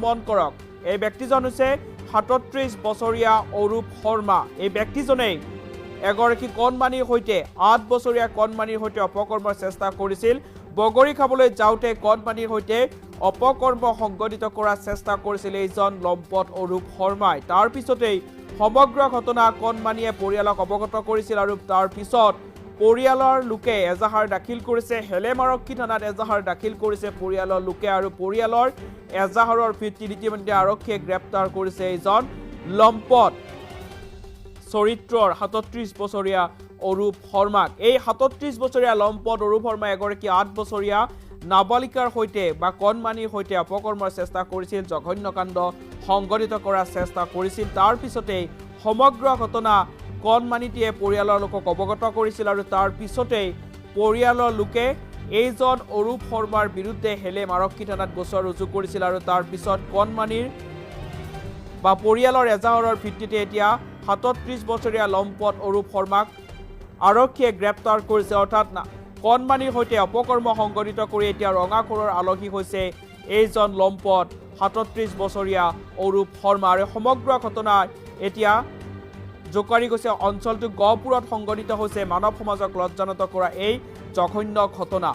মন কৰক এই ব্যক্তিজন হৈছে ৩৭ বছৰীয়া অৰূপ শৰ্মা এই ব্যক্তিজনেই এগৰাকী কণমানিৰ সৈতে ৮ বছৰীয়া কণমানিৰ সৈতে অপকৰ্মৰ চেষ্টা কৰিছিল বগৰী খাবলৈ যাওঁতে কণমানিৰ সৈতে অপকৰ্ম সংঘটিত কৰাৰ চেষ্টা কৰিছিল এইজন লম্পট অৰূপ শৰ্মাই তাৰ পিছতেই সমগ্ৰ ঘটনা কণমানিয়ে পৰিয়ালক অৱগত কৰিছিল আৰু তাৰ পিছত পৰিয়ালৰ লোকে এজাহাৰ দাখিল কৰিছে হেলেম আৰক্ষী থানাত এজাহাৰ দাখিল কৰিছে পৰিয়ালৰ লোকে আৰু পৰিয়ালৰ এজাহাৰৰ ভিত্তিত ইতিমধ্যে আৰক্ষীয়ে গ্ৰেপ্তাৰ কৰিছে এইজন লম্পট চৰিত্ৰৰ ৩৭ বছৰীয়া অৰূপ শৰ্মাক এই ৩৭ বছৰীয়া লম্পট অৰূপ শৰ্মা এগৰাকী ৮ বছৰীয়া নাবালিকাৰ সৈতে বা কণমানিৰ সৈতে অপকৰ্মৰ চেষ্টা কৰিছিল জঘন্য কাণ্ড সংঘটিত কৰাৰ চেষ্টা কৰিছিল তাৰ পিছতেই সমগ্ৰ ঘটনা কণমানিটিয়ে পৰিয়ালৰ লোকক অৱগত কৰিছিল আৰু তাৰ পিছতেই পৰিয়ালৰ লোকে এইজন অৰূপ শৰ্মাৰ বিৰুদ্ধে হেলেম আৰক্ষী থানাত গোচৰ ৰুজু কৰিছিল আৰু তাৰ পিছত কণমানিৰ বা পৰিয়ালৰ এজাহাৰৰ ভিত্তিতে এতিয়া ৩৭ বছৰীয়া লম্পট অৰূপ শৰ্মাক আৰক্ষীয়ে গ্ৰেপ্তাৰ কৰিছে অৰ্থাৎ কণমানিৰ সৈতে অপকৰ্ম সংঘটিত কৰি এতিয়া ৰঙাখোৰৰ আলহী হৈছে এইজন লম্পট ৩৭ বছৰীয়া অৰূপ শৰ্মা আৰু সমগ্ৰ ঘটনা এতিয়া জোকাৰি গৈছে অঞ্চলটো গহপুৰত সংঘটিত হৈছে মানৱ সমাজক লজ্জানত কৰা এই জঘন্য ঘটনা